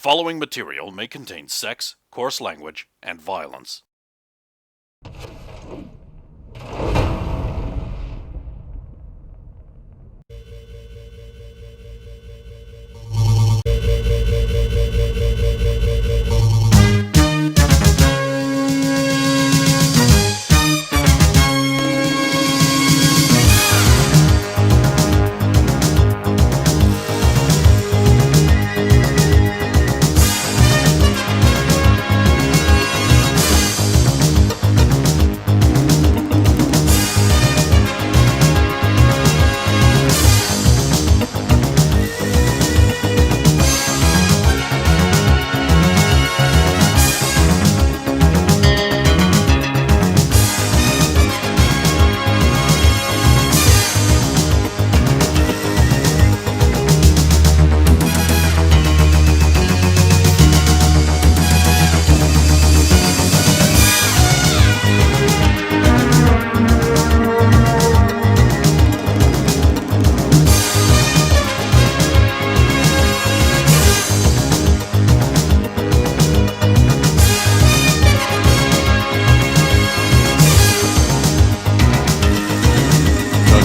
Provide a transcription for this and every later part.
following material may contain sex, coarse language, and violence.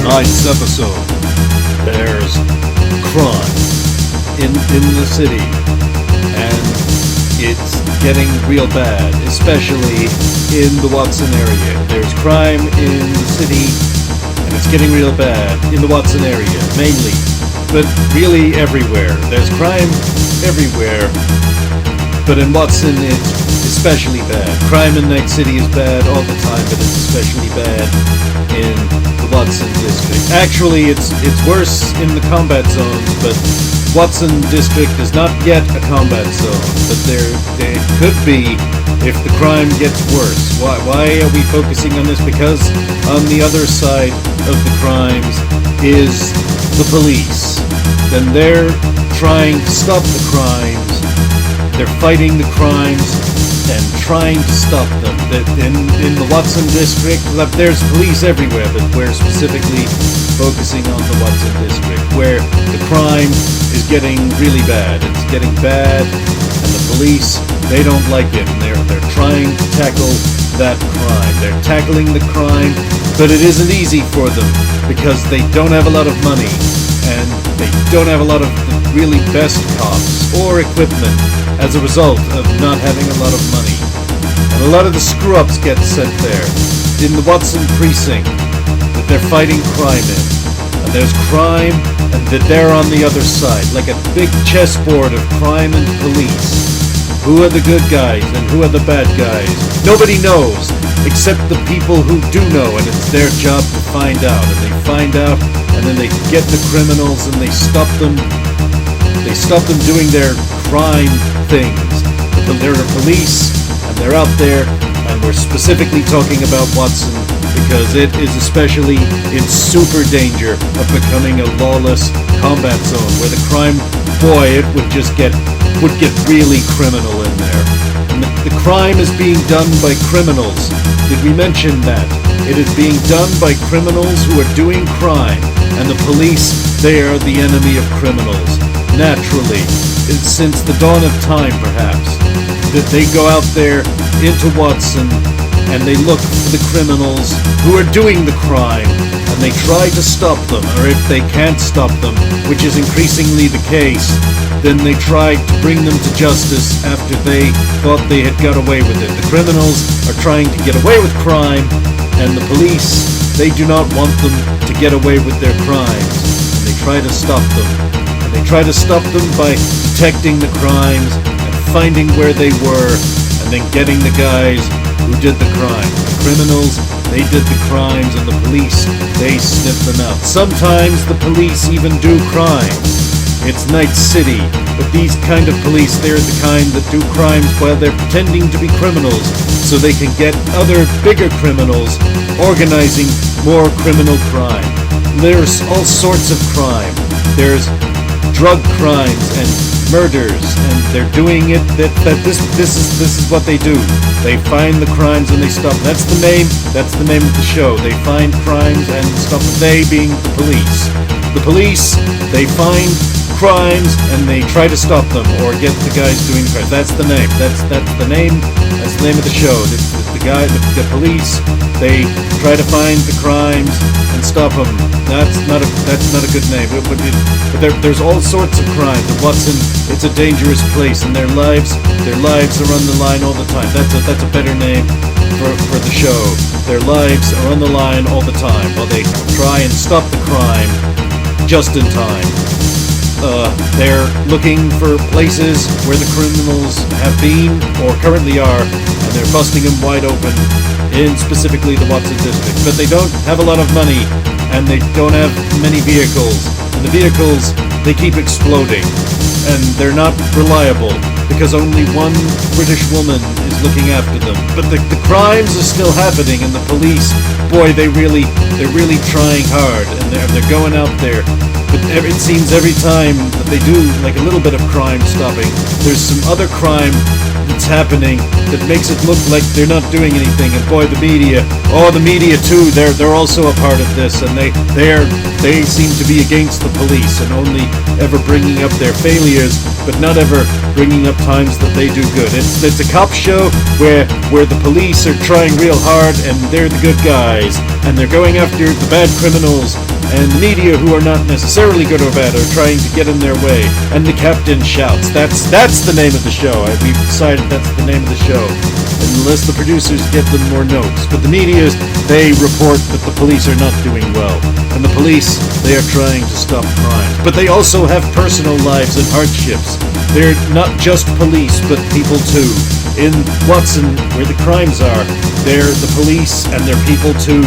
Tonight's episode, there's crime in the city, and it's getting real bad, especially in the Watson area. There's crime in the city, and it's getting real bad in the Watson area, mainly, but really everywhere. There's crime everywhere, but in Watson it's especially bad. Crime in Night City is bad all the time, but it's especially bad in the Watson district. Actually, it's worse in the combat zones, but Watson district is not yet a combat zone, but there could be if the crime gets worse. Why are we focusing on this? Because on the other side of the crimes is the police. Then they're trying to stop the crimes. They're fighting the crimes and trying to stop them. In the Watson district, there's police everywhere, but we're specifically focusing on the Watson district, where the crime is getting really bad. It's getting bad, and the police, they don't like it, and they're trying to tackle that crime. They're tackling the crime, but it isn't easy for them, because they don't have a lot of money, and they don't have a lot of the really best cops or equipment as a result of not having a lot of money. And a lot of the screw-ups get sent there, in the Watson precinct, that they're fighting crime in. And there's crime, and that they're on the other side, like a big chessboard of crime and police. Who are the good guys, and who are the bad guys? Nobody knows, except the people who do know, and it's their job to find out. And they find out, and then they get the criminals, and they stop them. They stop them doing their crime things. There are police, and they're out there, and we're specifically talking about Watson because it is especially in super danger of becoming a lawless combat zone where the crime, boy, it would get really criminal in there. And the crime is being done by criminals. Did we mention that? It is being done by criminals who are doing crime, and the police, they are the enemy of criminals. Naturally, since the dawn of time, perhaps, that they go out there into Watson and they look for the criminals who are doing the crime, and they try to stop them, or if they can't stop them, which is increasingly the case, then they try to bring them to justice after they thought they had got away with it. The criminals are trying to get away with crime, and the police, they do not want them to get away with their crimes, and they try to stop them. They try to stop them by detecting the crimes and finding where they were, and then getting the guys who did the crime. The criminals, they did the crimes, and the police, they sniff them out. Sometimes the police even do crimes. It's Night City, but these kind of police, they're the kind that do crimes while they're pretending to be criminals, so they can get other bigger criminals organizing more criminal crime. There's all sorts of crime. There's drug crimes and murders, and they're doing it. This is what they do. They find the crimes and they stop. That's the name of the show. They find crimes and stop them. They being the police. The police, they find crimes and they try to stop them or get the guys doing the crimes. That's the name. That's the name. That's the name of the show. The police, they try to find the crimes and stop them. That's not a good name. But there's all sorts of crimes. And Watson, it's a dangerous place, and their lives are on the line all the time. That's a better name for the show. Their lives are on the line all the time while they try and stop the crime just in time. They're looking for places where the criminals have been or currently are, and they're busting them wide open in specifically the Watson district. But they don't have a lot of money, and they don't have many vehicles. And the vehicles, they keep exploding, and they're not reliable because only one British woman is looking after them. But the crimes are still happening, and the police, boy, they're really trying hard, and they're going out there. But it seems every time that they do like a little bit of crime stopping, there's some other crime that's happening that makes it look like they're not doing anything. And boy, the media too, they're also a part of this, and they seem to be against the police and only ever bringing up their failures, but not ever bringing up times that they do good. It's a cop show where the police are trying real hard and they're the good guys, and they're going after the bad criminals. And the media, who are not necessarily good or bad, are trying to get in their way. And the captain shouts. That's the name of the show. We've decided that's the name of the show. Unless the producers get them more notes. But the media, they report that the police are not doing well. And the police, they are trying to stop crime. But they also have personal lives and hardships. They're not just police, but people too. In Watson, where the crimes are, they're the police and they're people too.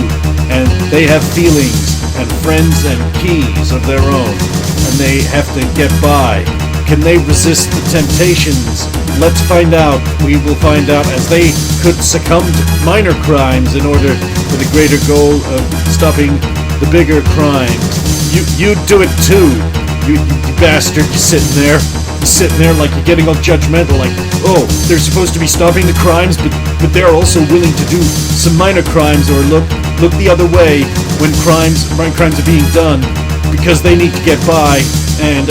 And they have feelings and friends and keys of their own, and they have to get by. Can they resist the temptations? Let's find out. We will find out, as they could succumb to minor crimes in order for the greater goal of stopping the bigger crimes. You do it too, you bastard. You're sitting there like you're getting all judgmental, like, oh, they're supposed to be stopping the crimes, but they're also willing to do some minor crimes, or look the other way when crimes are being done, because they need to get by and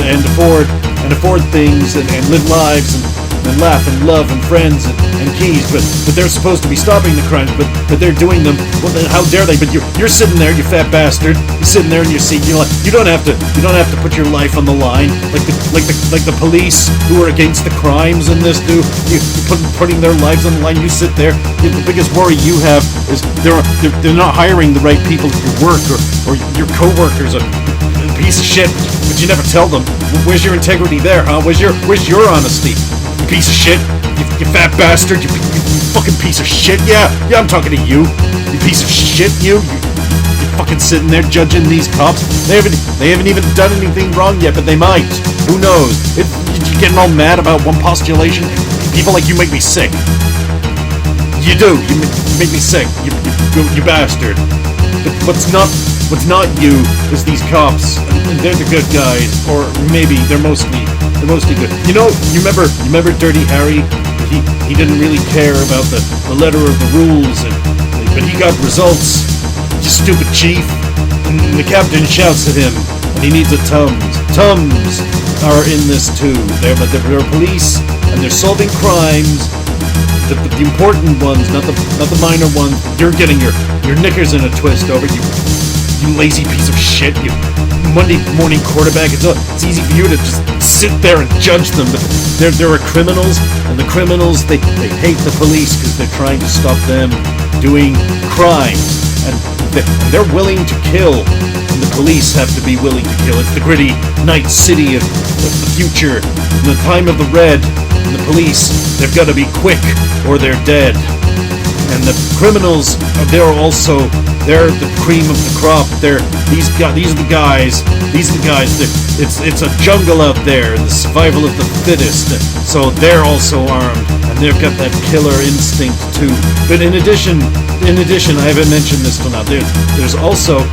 afford things and live lives and laugh and love and friends and keys, but they're supposed to be stopping the crimes, but they're doing them. Well, then how dare they? But you're sitting there, you fat bastard. You're sitting there in your seat. You don't have to put your life on the line like the police who are against the crimes in this do. You putting their lives on the line. You sit there. The biggest worry you have is they're not hiring the right people at your work, or your coworkers a piece of shit, but you never tell them. Where's your integrity there, huh? Where's your honesty? You piece of shit. You fat bastard. You fucking piece of shit. Yeah, I'm talking to you. You piece of shit. You fucking sitting there judging these cops. They haven't even done anything wrong yet, but they might. Who knows? You're getting all mad about one postulation. People like you make me sick. You do. You make me sick. You bastard. But what's not you is these cops, and they're the good guys, or maybe they're mostly good. You remember Dirty Harry? He didn't really care about the letter of the rules, but he got results. You stupid chief. And the captain shouts at him, and he needs a Tums. Tums are in this too. They're police, and they're solving crimes. The important ones, not the minor ones. You're getting your knickers in a twist over, you lazy piece of shit. You Monday morning quarterback. It's easy for you to just sit there and judge them, but there are criminals, and the criminals they hate the police because they're trying to stop them doing crimes, and they're willing to kill, and the police have to be willing to kill. It's the gritty night city of the future, in the time of the red. And the police, they've got to be quick or they're dead. And the criminals, they're the cream of the crop. These are the guys. It's a jungle out there, and the survival of the fittest. So they're also armed, and they've got that killer instinct too. But in addition, I haven't mentioned this till now. There's also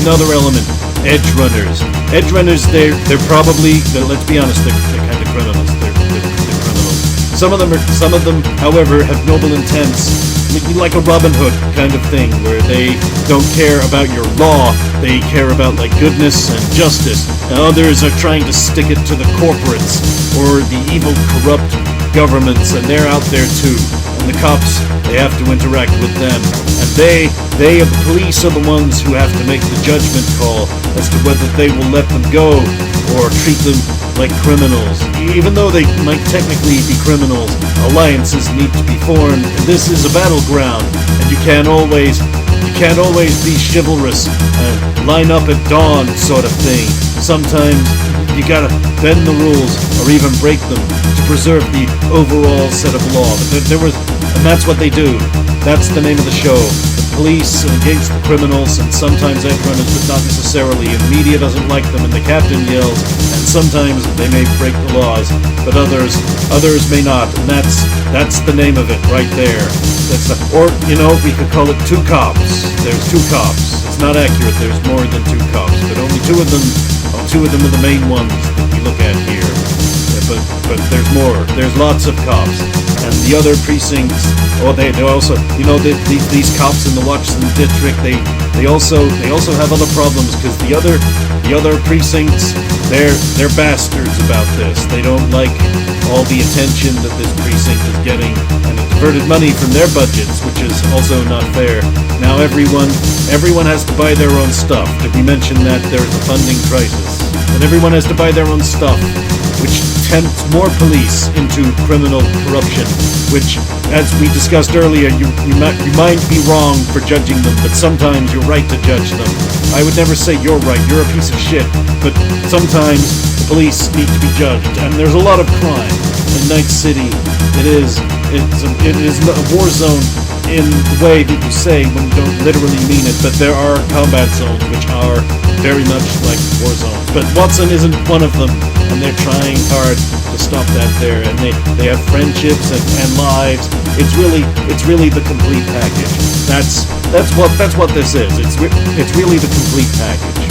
another element. Edge runners. Edge runners. They're probably. Let's be honest. They're kind of criminals. They're criminals. Some of them, however, have noble intents. like a Robin Hood kind of thing, where they don't care about your law, they care about like goodness and justice. And others are trying to stick it to the corporates or the evil, corrupt governments, and they're out there too. And the cops, they have to interact with them. And they are the police are the ones who have to make the judgment call as to whether they will let them go or treat them like criminals. Even though they might technically be criminals, alliances need to be formed. And this is a battleground, and you can't always be chivalrous and line up at dawn sort of thing. Sometimes you gotta bend the rules or even break them to preserve the overall set of law. And that's what they do. That's the name of the show. The police against the criminals, and sometimes edge runners, but not necessarily. And the media doesn't like them, and the captain yells. And sometimes they may break the laws, but others may not. And that's the name of it right there. Or we could call it two cops. There's two cops. It's not accurate. There's more than two cops, but only two of them. Two of them are the main ones that we look at here. But there's more. There's lots of cops, and the other precincts. They also, these cops in the Watson district. They also have other problems, because the other precincts, they're bastards about this. They don't like all the attention that this precinct is getting, and it diverted money from their budgets, which is also not fair. Now everyone has to buy their own stuff. Did we mention that there's a funding crisis? And everyone has to buy their own stuff, which tempts more police into criminal corruption, which, as we discussed earlier, you might be wrong for judging them, but sometimes you're right to judge them. I would never say you're right, you're a piece of shit, but sometimes the police need to be judged, and there's a lot of crime in Night City. It is a war zone in the way that you say when you don't literally mean it, but there are combat zones which are very much like war zones. But Watson isn't one of them, and they're trying hard to stop that there, and they have friendships and lives. It's really the complete package. That's what this is. It's really the complete package.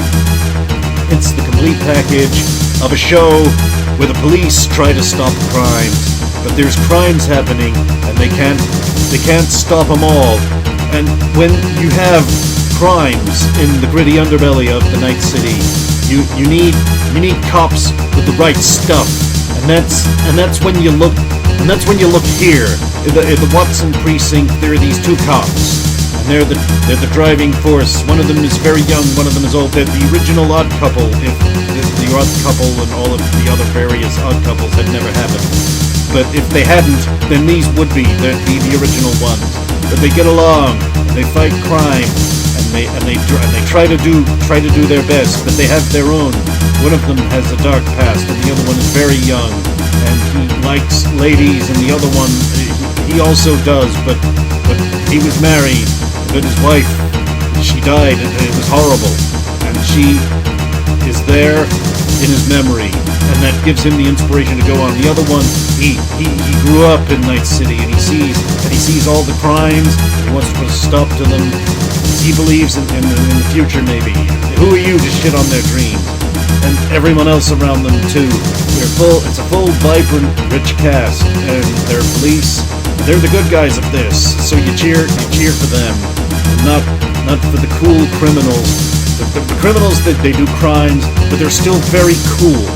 It's the complete package of a show where the police try to stop crimes, but there's crimes happening, and they can't stop them all. And when you have crimes in the gritty underbelly of the Night City, you need cops with the right stuff, and that's when you look here in the Watson precinct. There are these two cops, and they're the driving force. One of them is very young, one of them is old. They're the original Odd Couple. If the Odd Couple and all of the other various Odd Couples had never happened, but if they hadn't, then these would be the original ones. But they get along, and they fight crime, and they try to do their best, but they have their own. One of them has a dark past, and the other one is very young, and he likes ladies, and the other one he also does, but he was married, but his wife, she died. It was horrible, and she is there in his memory, and that gives him the inspiration to go on. The other one, he grew up in Night City, and he sees all the crimes, and he wants to put a stop to them. He believes in the future, maybe. Who are you to shit on their dreams? And everyone else around them too. It's a full, vibrant, rich cast, and they're police. They're the good guys of this, so you cheer for them, and not for the cool criminals. The criminals, they do crimes, but they're still very cool.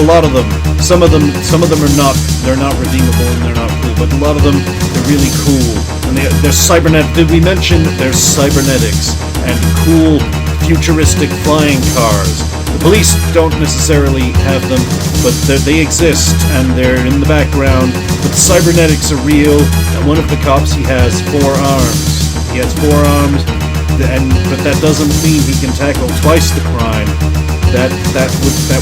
A lot of them. Some of them are not. They're not redeemable, and they're not cool. But a lot of them, they're really cool. And they're cybernetic. Did we mention there's cybernetics and cool, futuristic flying cars? The police don't necessarily have them, but they exist, and they're in the background. But the cybernetics are real, and one of the cops, he has 4 arms. He has 4 arms, but that doesn't mean he can tackle twice the crime. That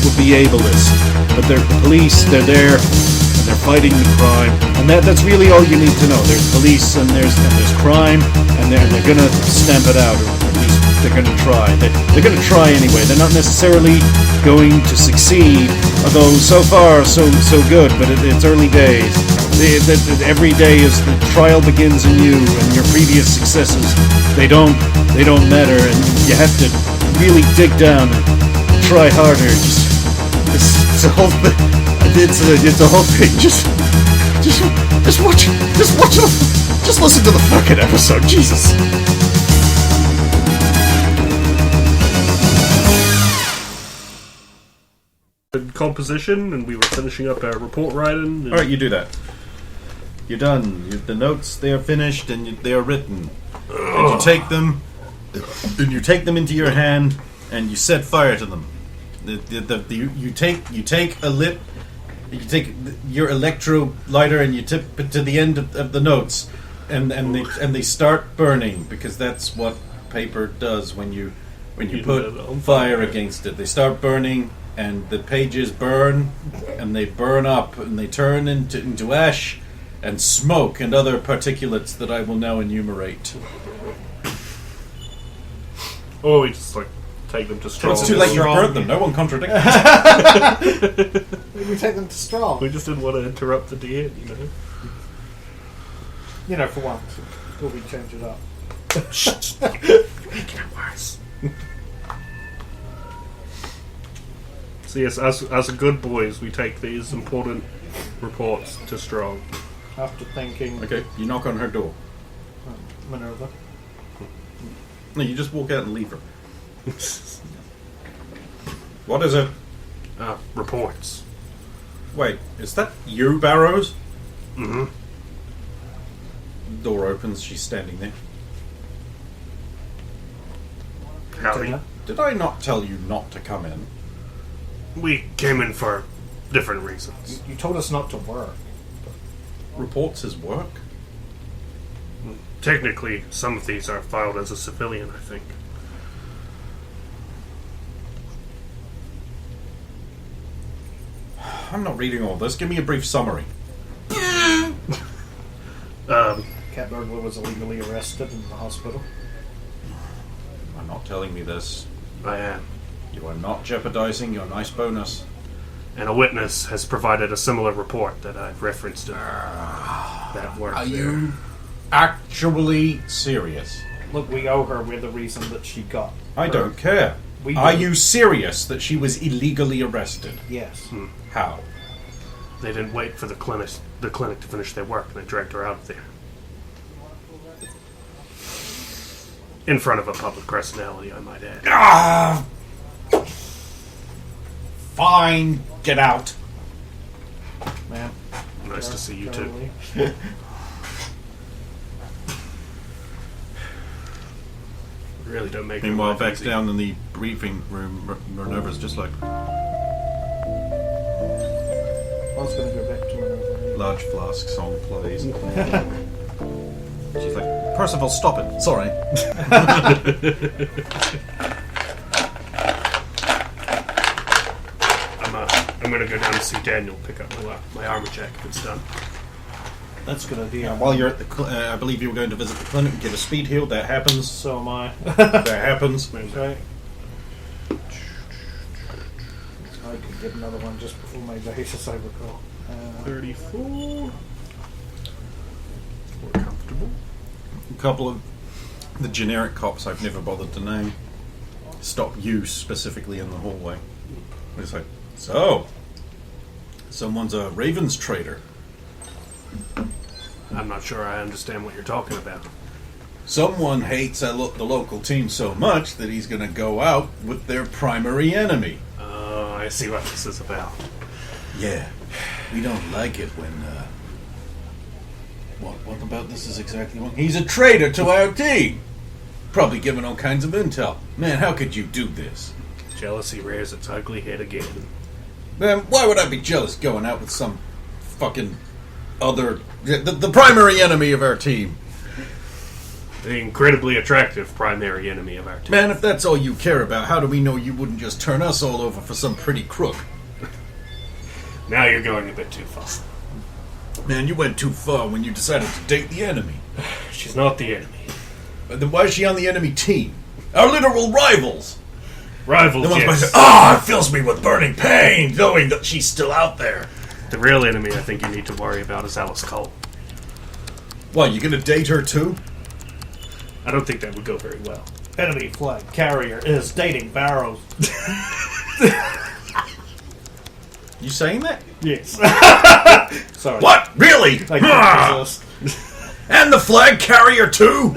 would be ableist. But the police, they're there, and they're fighting the crime, and that's really all you need to know. There's police, and there's crime, and they're gonna stamp it out, or at least they're gonna try. They're gonna try anyway. They're not necessarily going to succeed, although so far so good. But it's early days. Every day as the trial begins in you, and your previous successes, they don't matter, and you have to really dig down and try harder. It's a whole thing. It's a whole thing. Just watch Just listen to the fucking episode, Jesus. Composition, and we were finishing up our report writing. Alright, you do that. You're done. The notes, they are finished and they are written. And you take them, into your hand and you set fire to them. You take your electro lighter and you tip it to the end of the notes, and they start burning, because that's what paper does when you put fire against it. They start burning, and the pages burn, and they burn up, and they turn into ash and smoke and other particulates that I will now enumerate. Or we just take them to Strong. It's too late, you've burnt them. No one contradicts. We take them to Strong. We just didn't want to interrupt the DM, For once, before we change it up. Making it worse. So yes, as good boys, we take these important reports to Strong. After thinking, Okay, you knock on her door. Minerva. No, you just walk out and leave her. What is it? Reports. Wait, is that you, Barrows? Mm-hmm. Door opens, she's standing there. Howdy. Did I not tell you not to come in? We came in for different reasons. You told us not to work. Reports his work? Technically, some of these are filed as a civilian, I think. I'm not reading all this. Give me a brief summary. Cat burglar was illegally arrested in the hospital. I'm not telling me this. I am. You are not jeopardizing your nice bonus. And a witness has provided a similar report that I've referenced in that work. Are you actually serious? Look, we owe her. We're the reason that she got. I don't care. Are you serious that she was illegally arrested? Yes. How? They didn't wait for the clinic to finish their work, and they dragged her out of there. In front of a public personality, I might add. Fine, get out. Man. Nice to see you too. Really don't make Meanwhile, life back easy. down in the briefing room, Minerva's just like, I was going to go back to Minerva. large flask song plays. She's like, Percival, stop it. Sorry. I'm going to go down and see Daniel, pick up my armor jack if it's done. That's a good idea. While you're at the I believe you were going to visit the clinic and get a speed heal. That happens. So am I. That happens. Right. I could get another one just before my base, as I recall. 34. More comfortable. A couple of the generic cops I've never bothered to name stop you specifically in the hallway. It's like, so, someone's a Ravens trader. I'm not sure I understand what you're talking about. Someone hates the local team so much that he's going to go out with their primary enemy. Oh, I see what this is about. Yeah, we don't like it when, What about this is exactly what... He's a traitor to our team! Probably giving all kinds of intel. Man, how could you do this? Jealousy rears its ugly head again. Man, why would I be jealous going out with some fucking other... The primary enemy of our team? The incredibly attractive primary enemy of our team. Man, if that's all you care about, how do we know you wouldn't just turn us all over for some pretty crook? Now you're going a bit too far. Man, you went too far when you decided to date the enemy. She's not the enemy. Then why is she on the enemy team? Our literal rivals! Rivals, yes. It fills me with burning pain knowing that she's still out there. The real enemy I think you need to worry about is Alice Cole. Why, you gonna date her too? I don't think that would go very well. Enemy flag carrier is dating Barrows. You saying that? Yes. Sorry. What? Really? I can't resist. And the flag carrier too.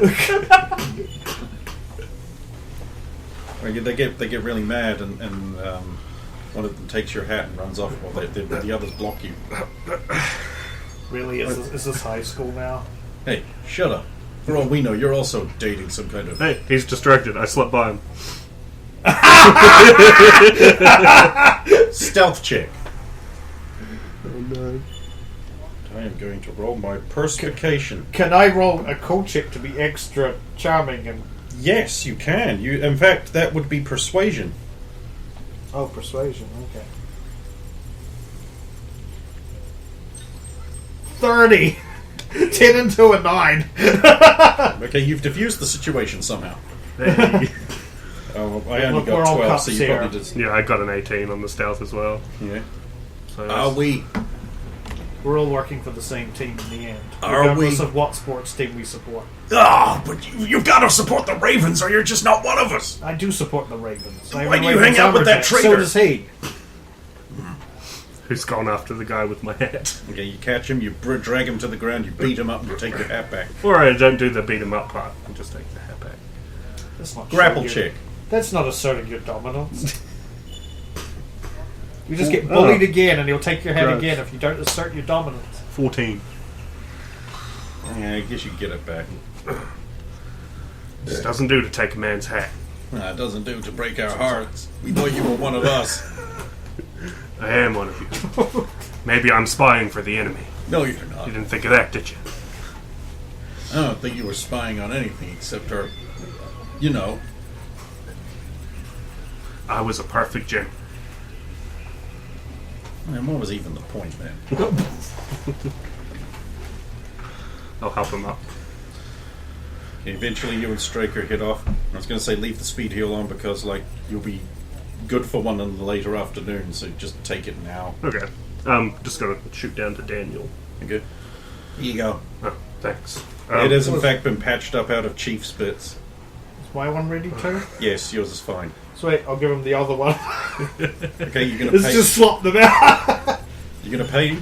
They get really mad, and one of them takes your hat and runs off while the others block you. Really? Is this high school now? Hey, shut up. For all we know, you're also dating some kind of... Hey, he's distracted. I slept by him. stealth check. Oh no. I am going to roll my perspication. Can I roll a cold check to be extra charming and... Yes, you can. In fact, that would be persuasion. Oh, persuasion, okay. 30! 10 into a 9. Okay, you've diffused the situation somehow. Hey. Oh, I only Look, we're got all 12, cups so you here. probably did... Yeah, I got an 18 on the stealth as well. Yeah. So Are we? We're all working for the same team in the end. Are regardless we? of what sports team we support. Ah, but you've got to support the Ravens, or you're just not one of us. I do support the Ravens. Why do you hang out with that So traitor? does he. who's gone after the guy with my hat? Okay, you catch him, you drag him to the ground, you beat him up, and you take your hat back. Or I don't do the beat him up part and just take the hat back. That's not Grapple showing check. That's not asserting your dominance. You just get bullied again, and he'll take your head Gross. again if you don't assert your dominance. 14. Yeah, I guess you can get it back. This doesn't do to take a man's hat. Nah, it doesn't do to break our hearts. We thought you were one of us. I am one of you. Maybe I'm spying for the enemy. No, you're not. You didn't think of that, did you? I don't think you were spying on anything except our... You know. I was a perfect gem. And what was even the point then? I'll help him up. Eventually you and Straker hit off. I was going to say leave the speed heal on because, like, you'll be good for one in the later afternoon, so just take it now. Okay. Just gonna shoot down to Daniel. Okay. Here you go. Oh, thanks. It has, in fact, been patched up out of Chief Spits. Is my one ready too? Yes, yours is fine. Sweet, I'll give him the other one. Okay, you're going to Let's pay... just swap them out. You're going to pay...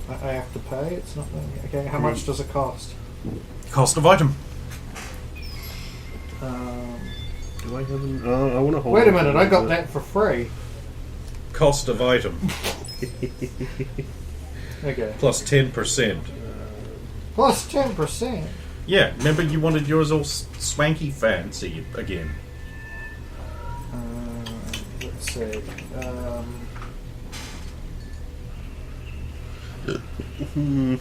I have to pay? It's not... Okay, how much does it cost? Cost of item. Do I have an... I want to hold... Wait a minute, I got that for free. Cost of item. Okay. Plus 10%. Plus 10%. Yeah, remember you wanted yours all swanky fancy again. Let's see. Inventory.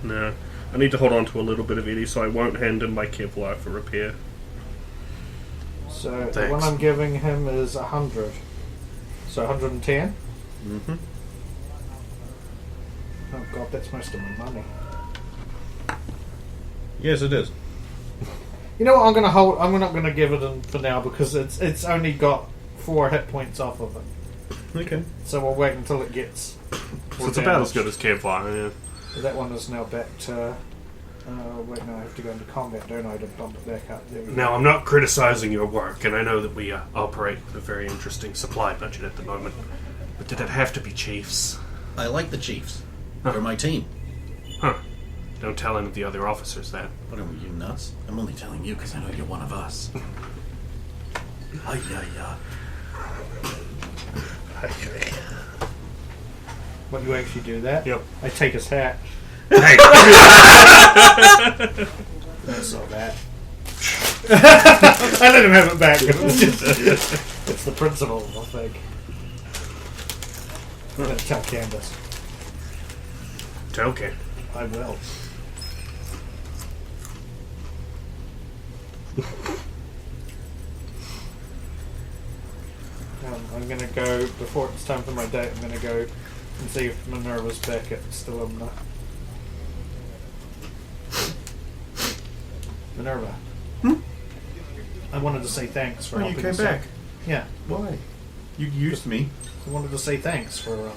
No. I need to hold on to a little bit of Eddie, so I won't hand him my Kevlar for repair. So the Thanks. one I'm giving him is 100. So 110? Mm-hmm. Oh god, that's most of my money. Yes, it is. You know what? I'm gonna hold. I'm not gonna give it in for now because it's only got 4 hit points off of it. Okay. So we'll wait until it gets. So it's about as good as Kevlar, yeah. So that one is now back to. Wait, no, I have to go into combat, don't I, to bump it back up. There we go. Now, I'm not criticizing your work, and I know that we operate with a very interesting supply budget at the moment. But did it have to be Chiefs? I like the Chiefs. They're my team. Huh. Don't tell any of the other officers that. What are you, nuts? I'm only telling you because I know you're one of us. What, you actually do that? Yep. I take his hat. Hey! I saw that. I let him have it back. It's the principle, I think. I'm going to tell Candace. Okay. I will. I'm going to go, before it's time for my date, I'm going to go and see if Minerva's back at Stilumna. Minerva. I wanted to say thanks for Oh, you helping came us back. out. Yeah. Why? You used me. I wanted to say thanks for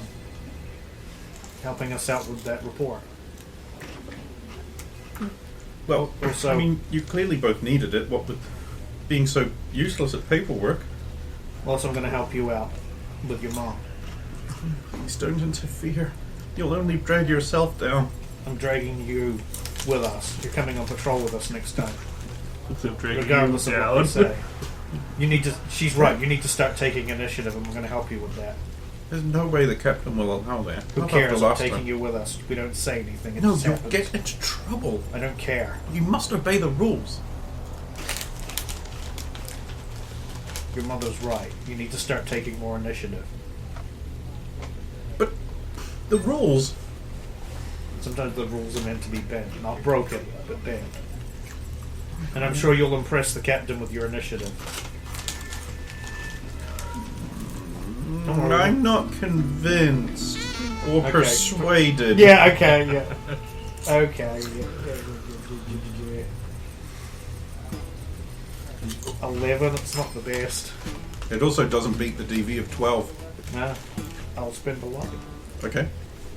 helping us out with that report. Well, Also- I mean, you clearly both needed it, what with being so useless at paperwork. Also, I'm going to help you out with your mom. Please don't interfere. You'll only drag yourself down. I'm dragging you with us. You're coming on patrol with us next time. Regardless Regardless of what we say. You need to. She's right. You need to start taking initiative, and we're going to help you with that. There's no way the captain will allow that. Who Not cares? after I'm last taking time. you with us. We don't say anything. It No, just you'll happens. get into trouble. I don't care. You must obey the rules. Your mother's right. You need to start taking more initiative. But the rules... Sometimes the rules are meant to be bent. Not broken, but bent. And I'm sure you'll impress the captain with your initiative. Don't worry. I'm not convinced or Okay. persuaded. Yeah, okay, yeah. Okay, yeah. 11, it's not the best. It also doesn't beat the DV of 12. Nah, I'll spend a lot. Okay.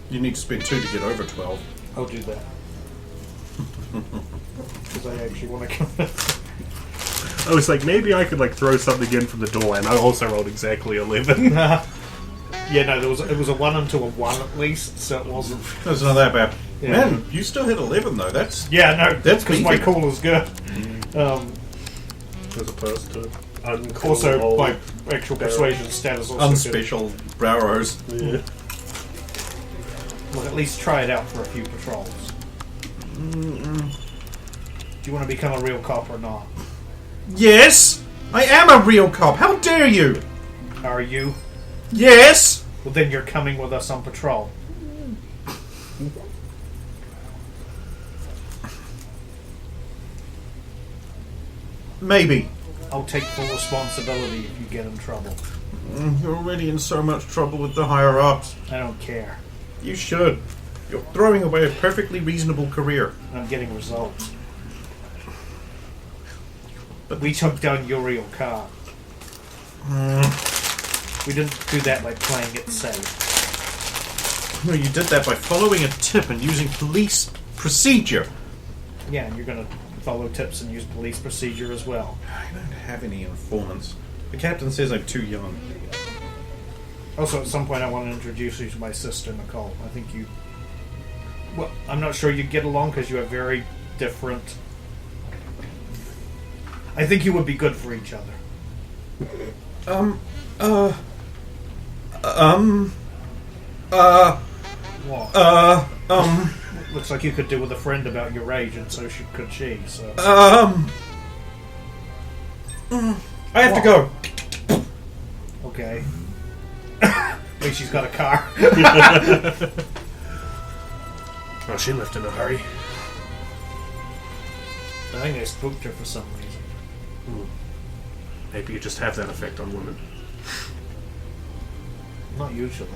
You need to spend 2 to get over 12. I'll do that. Because I actually want to convince. I was like, maybe I could like throw something in from the door, and I also rolled exactly 11. Yeah, no, it was a 1 into a 1 at least, so it wasn't. That's not that bad. Yeah. Man, you still hit 11 though. That's Yeah, no, That's because my beefy. call is good. As opposed to uncool. Also, my actual persuasion status also unspecial browers. Yeah. good. We'll at least try it out for a few patrols. Do you want to become a real cop or not? Yes! I am a real cop. How dare you? Are you? Yes! Well, then you're coming with us on patrol. Maybe. I'll take full responsibility if you get in trouble. You're already in so much trouble with the higher ups. I don't care. You should. You're throwing away a perfectly reasonable career. I'm getting results. But we took down your real car. We didn't do that by playing it safe. No, you did that by following a tip and using police procedure. Yeah, and you're going to follow tips and use police procedure as well. I don't have any informants. The captain says I'm too young. Also, at some point, I want to introduce you to my sister, Nicole. I think you... Well, I'm not sure you get along because you have very different... I think you would be good for each other. What? Looks like you could do with a friend about your age, and so could she, so... I have to go. Okay. At least she's got a car. Well, she left in a hurry. I think I spooked her for some reason. Maybe you just have that effect on women. Not usually.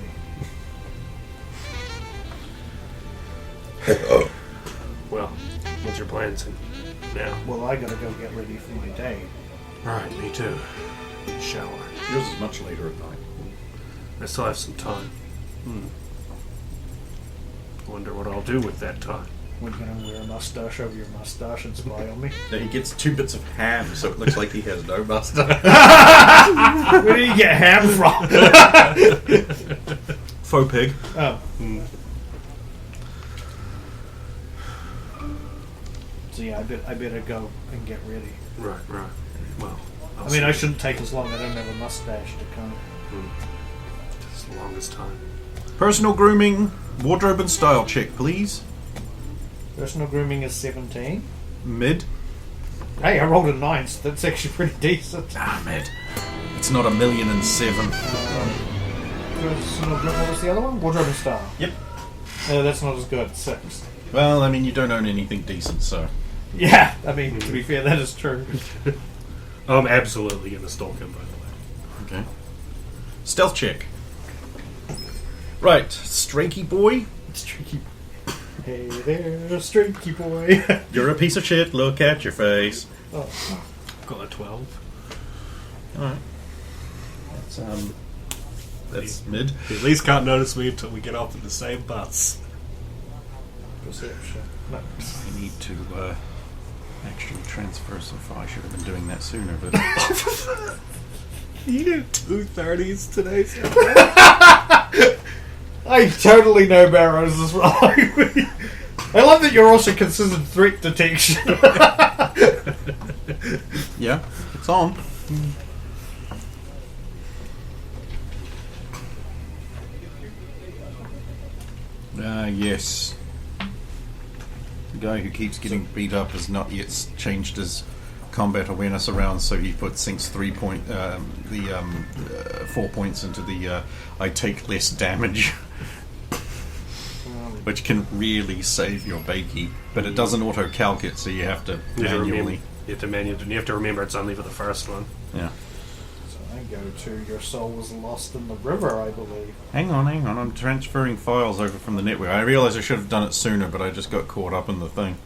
Well, what's your plans now? Well, I gotta go get ready for my day. Alright, me too. Shower. Yours is much later at night. I still have some time. Wonder what I'll do with that time. We're gonna wear a mustache over your mustache and spy on me. Now he gets 2 bits of ham, so it looks like he has no mustache. Where did you get ham from? Faux pig. Oh. So yeah, I better go and get ready. Right. Well, I mean, I shouldn't take as long. I don't have a mustache to come. It's the longest time. Personal grooming, wardrobe and style check, please. Personal grooming is 17. Mid. Hey, I rolled a 9, so that's actually pretty decent. Mid. It's not 1,000,007. Personal grooming, what was the other one? Wardrobe and style. Yep. That's not as good. 6. Well, I mean, you don't own anything decent, so. Yeah, I mean, to be fair, that is true. I'm absolutely gonna stalk him, by the way. Okay. Stealth check. Right, Strakey boy. It's tricky. Hey there, streaky boy. You're a piece of shit. Look at your face. Oh. Got a 12. All right. That's mid. He at least can't notice me until we get off in the same bus. Perception. No. I need to actually transfer so far. I should have been doing that sooner, but You did 2:30s today, so I totally know Barrows as well. I love that you're also considered threat detection. Yeah, it's on. Yes. The guy who keeps getting beat up has not yet changed his combat awareness around, so he sinks 4 points into the I take less damage, which can really save your Bakey, but it doesn't auto-calc it, so you have to manually. You have to remember it's only for the first one. Yeah. So I go to your soul was lost in the river, I believe. Hang on. I'm transferring files over from the network. I realise I should have done it sooner, but I just got caught up in the thing.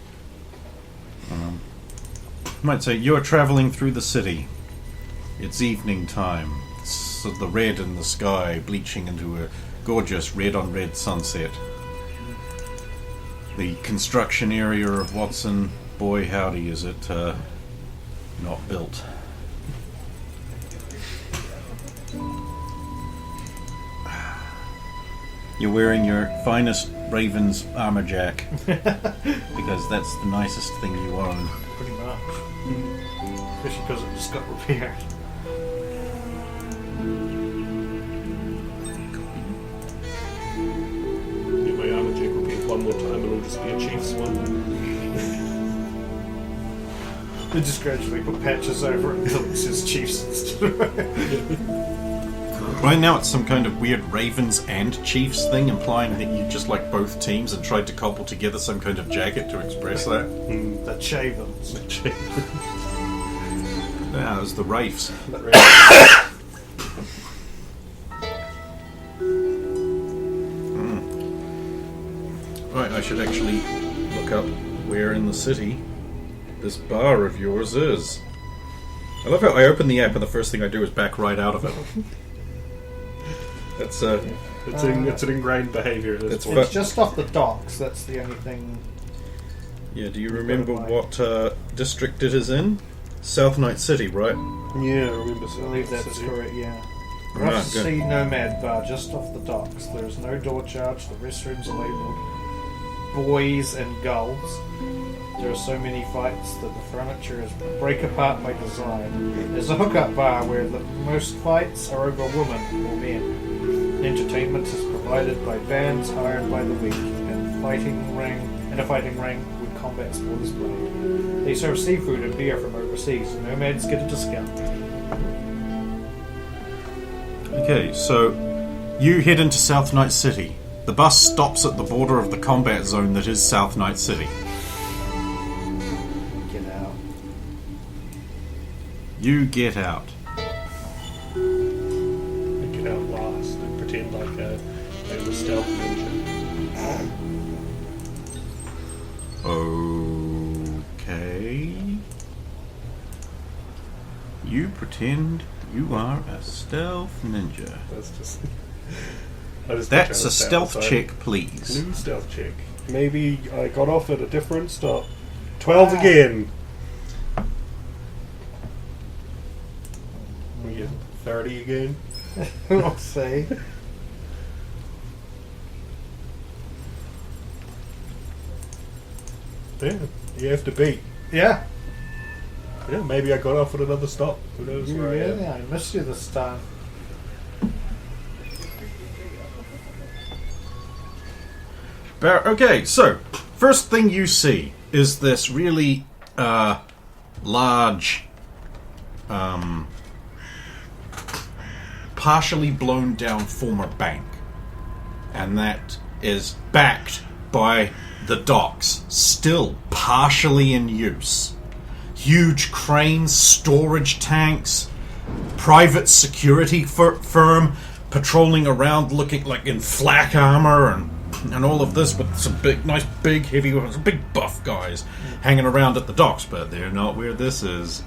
Might say you are travelling through the city. It's evening time. So the red in the sky bleaching into a gorgeous red-on-red sunset. The construction area of Watson, boy howdy is it not built. You're wearing your finest Raven's armor jack because that's the nicest thing you own. Pretty much. Especially because it just got repaired. Get my armor check repeat one more time and it'll just be a Chiefs one. They just gradually put patches over it until it says Chiefs instead of Right now it's some kind of weird Ravens and Chiefs thing, implying that you just like both teams and tried to cobble together some kind of jacket to express that. the Chavens. Yeah, it was the Wraiths. Right, I should actually look up where in the city this bar of yours is. I love how I open the app and the first thing I do is back right out of it. That's It's an ingrained behaviour. It's It's just off the docks, that's the only thing. yeah. Do you remember what district it is in? South Night City, right? Yeah, I remember. I believe that's correct, yeah. Right, Rough good. Sea Nomad Bar, just off the docks. There is no door charge, the restrooms are labelled boys and girls. There are so many fights that the furniture is break apart by design. There's a hookup bar where the most fights are over women or men. Entertainment is provided by bands hired by the week, and a fighting ring with combat sport is played. They serve seafood and beer from overseas. Nomads get a discount. Okay, so you head into South Night City. The bus stops at the border of the combat zone that is South Night City. Get out. You get out. Get out last and pretend like a stealth ninja. Okay. You pretend you are a stealth ninja. That's just. That's a stealth check, please. New stealth check. Maybe I got off at a different stop. 12 again. We get 30 again. I'll say. Yeah, you have to beat. Yeah. Yeah, maybe I got off at another stop. Who knows where I am. Yeah, I missed you this time. Okay, so first thing you see is this really large, partially blown down former bank, and that is backed by the docks, still partially in use. Huge cranes, storage tanks, private security firm patrolling around looking like in flak armor and all of this, with some nice big heavy weapons, big buff guys hanging around at the docks, but they're not where this is.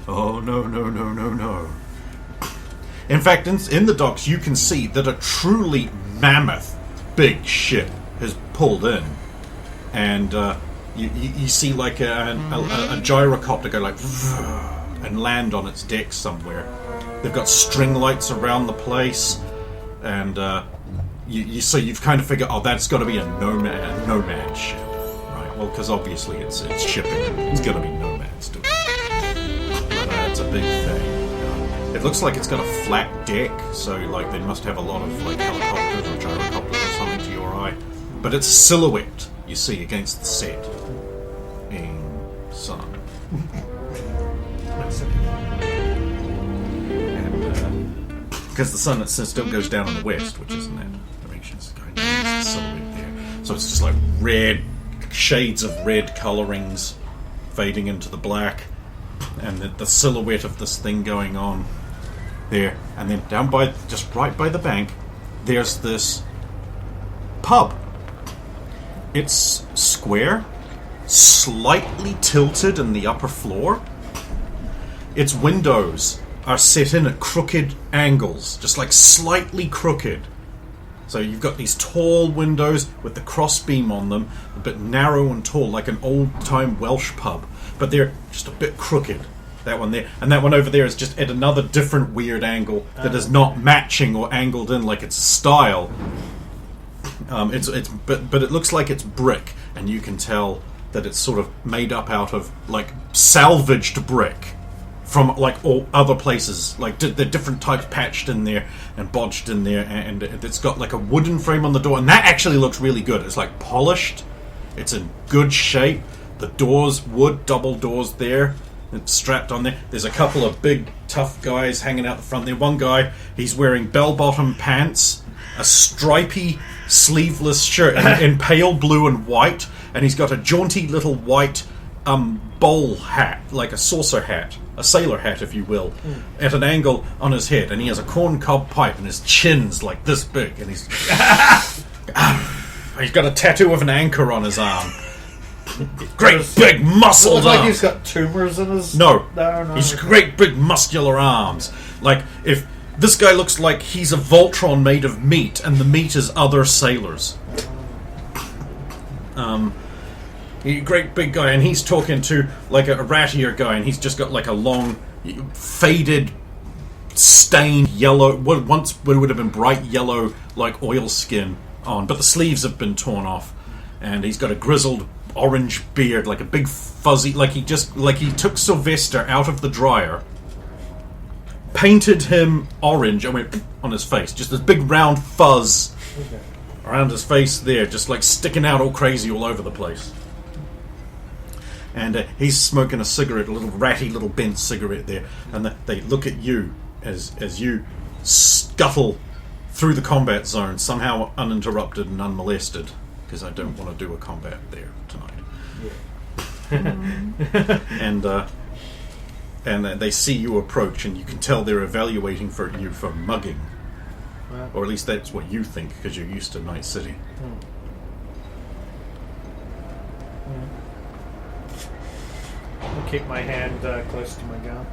Oh no. In fact, in the docks you can see that a truly mammoth big ship has pulled in, and you see like a gyrocopter go like and land on its deck somewhere. They've got string lights around the place, and so you've kind of figured, oh, that's got to be a nomad ship, well, because obviously it's shipping. It's going to be nomads doing it. But it's a big thing. It looks like it's got a flat deck, so like they must have a lot of like helicopters or gyrocopters or something to your eye. But it's a silhouette you see against the set. In sun. And because the sun still goes down in the west, which isn't that direction, it's going down. It's the silhouette there. So it's just like red shades of red colorings fading into the black, and the silhouette of this thing going on there. And then down by, just right by the bank, there's this pub. It's square, slightly tilted in the upper floor. Its windows are set in at crooked angles, just like slightly crooked. So you've got these tall windows with the crossbeam on them, a bit narrow and tall, like an old-time Welsh pub, but they're just a bit crooked. That one there, and that one over there is just at another different weird angle that is not matching or angled in like it's a style. But it looks like it's brick, and you can tell that it's sort of made up out of like salvaged brick from like all other places. Like the different types patched in there and bodged in there, and it's got like a wooden frame on the door, and that actually looks really good. It's like polished. It's in good shape. The doors, wood double doors there. It's strapped on there. There's a couple of big tough guys hanging out the front there. One guy, he's wearing bell-bottom pants, a stripy sleeveless shirt in pale blue and white, and he's got a jaunty little white bowl hat, like a saucer hat, a sailor hat if you will, at an angle on his head, and he has a corncob pipe, and his chin's like this big, and he's got a tattoo of an anchor on his arm. Great big muscled arms. Like he's got tumors in his... No. He's great big muscular arms. Like, if this guy looks like he's a Voltron made of meat, and the meat is other sailors. Great big guy, and he's talking to like a rattier guy, and he's just got like a long, faded, stained yellow, what once would have been bright yellow, like oil skin on, but the sleeves have been torn off, and he's got a grizzled orange beard, like a big fuzzy, like he took Sylvester out of the dryer, painted him orange, and went on his face, just this big round fuzz around his face there, just like sticking out all crazy all over the place. And he's smoking a cigarette, a little ratty little bent cigarette there, and they look at you as you scuttle through the combat zone, somehow uninterrupted and unmolested, because I don't want to do a combat there tonight. Yeah. And they see you approach, and you can tell they're evaluating you for mugging. Well, or at least that's what you think, because you're used to Night City. I'll keep my hand close to my gun.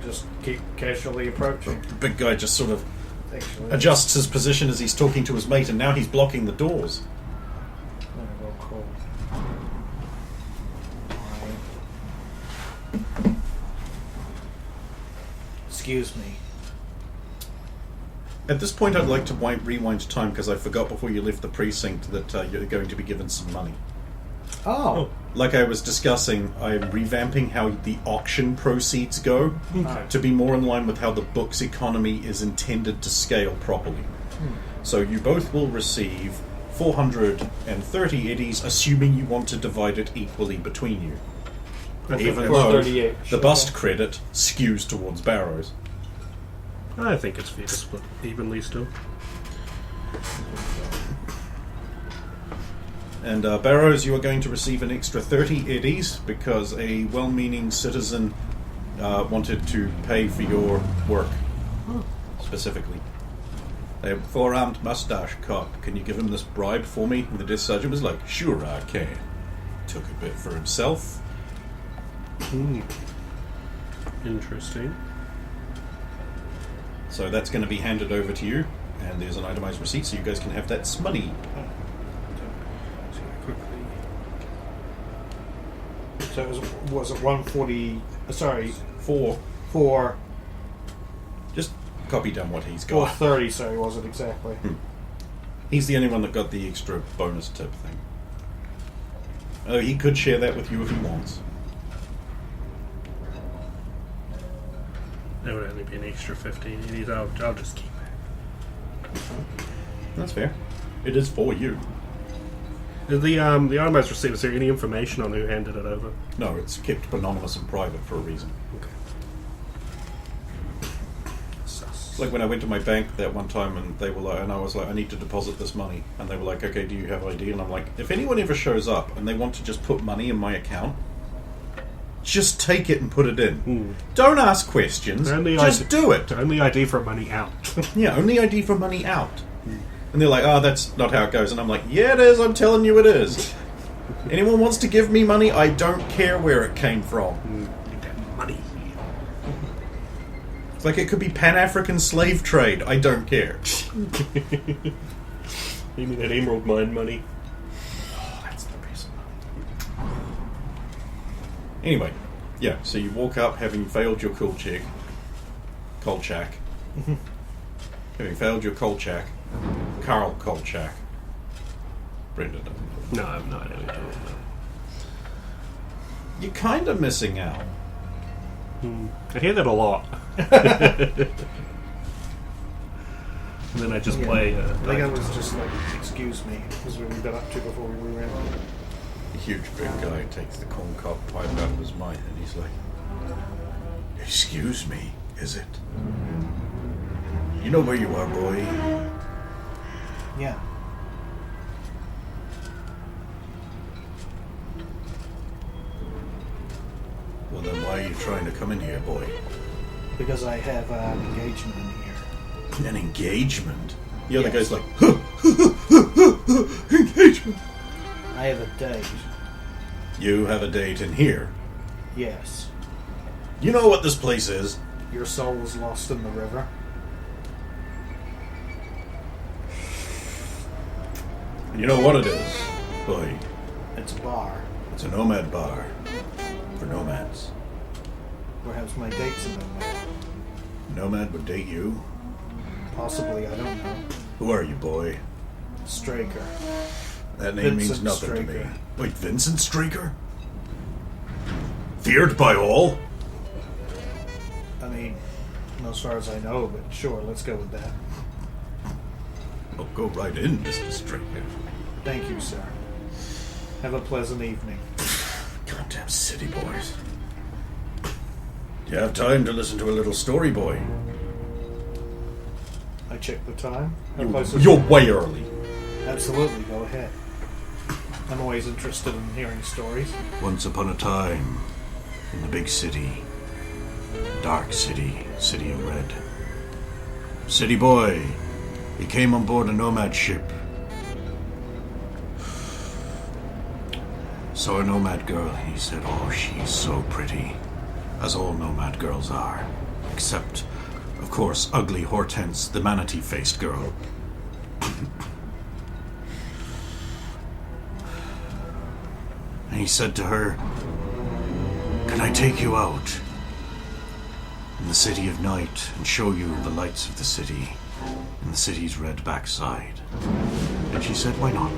Just keep casually approaching. The big guy just sort of Actually, adjusts his position as he's talking to his mate, and now he's blocking the doors. well, cool. Excuse me. At this point, I'd like to rewind time, because I forgot before you left the precinct that you're going to be given some money. Oh. Like I was discussing, I'm revamping how the auction proceeds go to be more in line with how the book's economy is intended to scale properly. So you both will receive 430 eddies, assuming you want to divide it equally between you. Even though the bust credit skews towards Barrows. I think it's fair to split evenly still. And Barrows, you are going to receive an extra 30 eddies because a well-meaning citizen wanted to pay for your work, specifically. A four-armed mustache cop. Can you give him this bribe for me? And the desk sergeant was like, sure I can. Took a bit for himself. Interesting. So that's going to be handed over to you, and there's an itemized receipt, so you guys can have that money. So it was it 140? Sorry, 4. for Just copy down what he's got. 430. Sorry, was it exactly? He's the only one that got the extra bonus type thing. Oh, he could share that with you if he wants. That would only be an extra 15. I'll just keep it. That's fair. It is for you. The itemized receipt, is there any information on who handed it over? No, it's kept anonymous and private for a reason. Okay. It's like when I went to my bank that one time and they were like, and I was like, I need to deposit this money. And they were like, okay, do you have ID? And I'm like, if anyone ever shows up and they want to just put money in my account, just take it and put it in. Don't ask questions. Just do it. Only ID for money out. Yeah, only ID for money out. And they're like, oh, that's not how it goes. And I'm like, yeah, it is. I'm telling you it is. Anyone wants to give me money, I don't care where it came from. You got money. It's like it could be Pan-African slave trade. I don't care. You mean that emerald mine money? Oh, that's the best money. Anyway, yeah, so you walk up having failed your Kolchak. Having failed your Kolchak. Carl Kolchak. Brenda doesn't know. No, I have no idea what you're talking about. You're kind of missing out. I hear that a lot. And then I just play. I think I was just like, excuse me, was what we've been up to before we were in. The huge big guy takes the corn cob pipe out of his mouth and he's like, excuse me, is it? You know where you are, boy? Yeah. Well, then why are you trying to come in here, boy? Because I have an engagement in here. An engagement? The other Yes. guy's like, engagement. I have a date. You have a date in here. Yes. You know what this place is? Your soul was lost in the river. You know what it is, boy. It's a bar. It's a nomad bar. For nomads. Perhaps my date's a nomad. Nomad would date you? Possibly, I don't know. Who are you, boy? Straker. That name means Vincent nothing to me. Straker. Wait, Vincent Straker? Feared by all? I mean, as far as I know, but sure, let's go with that. Oh, go right in, Mr. Straker. Thank you, sir. Have a pleasant evening. Goddamn city boys. Do you have time to listen to a little story, boy? I checked the time. How close is You're it? way early. Absolutely, go ahead. I'm always interested in hearing stories. Once upon a time, in the big city, dark city, city of red. City boy, he came on board a nomad ship. Saw a nomad girl, and he said, oh, she's so pretty. As all nomad girls are. Except, of course, ugly Hortense, the manatee-faced girl. And he said to her, can I take you out in the city of night and show you the lights of the city and the city's red backside? And she said, why not?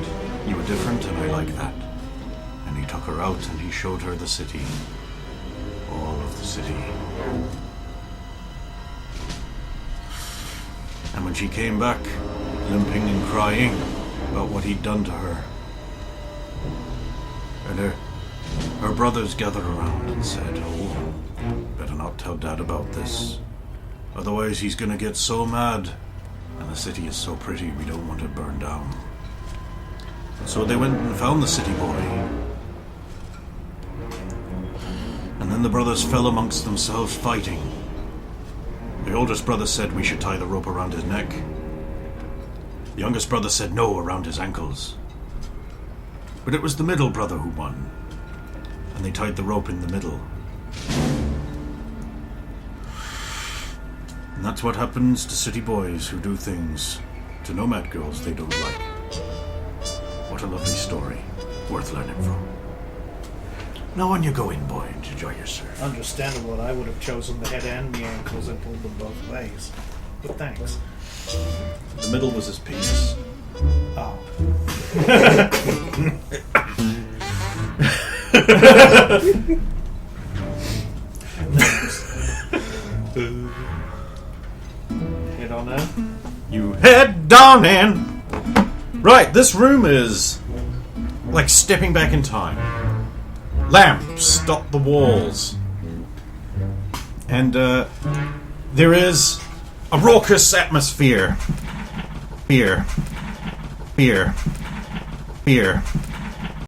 You were different and I like that. And he took her out and he showed her the city. All of the city. And when she came back, limping and crying about what he'd done to her, and her brothers gathered around and said, oh, better not tell Dad about this. Otherwise he's gonna get so mad. And the city is so pretty, we don't want it burned down. So they went and found the city boy. And then the brothers fell amongst themselves fighting. The oldest brother said we should tie the rope around his neck. The youngest brother said no, around his ankles. But it was the middle brother who won. And they tied the rope in the middle. And that's what happens to city boys who do things to nomad girls they don't like. What a lovely story. Worth learning from. Now on you go in, boy, and enjoy yourself. Understandable, I would have chosen the head and the ankles and pulled them both ways. But thanks. The middle was his penis. Head on in. You head on in. Right, this room is like stepping back in time. Lamps dot the walls. And there is a raucous atmosphere. Fear.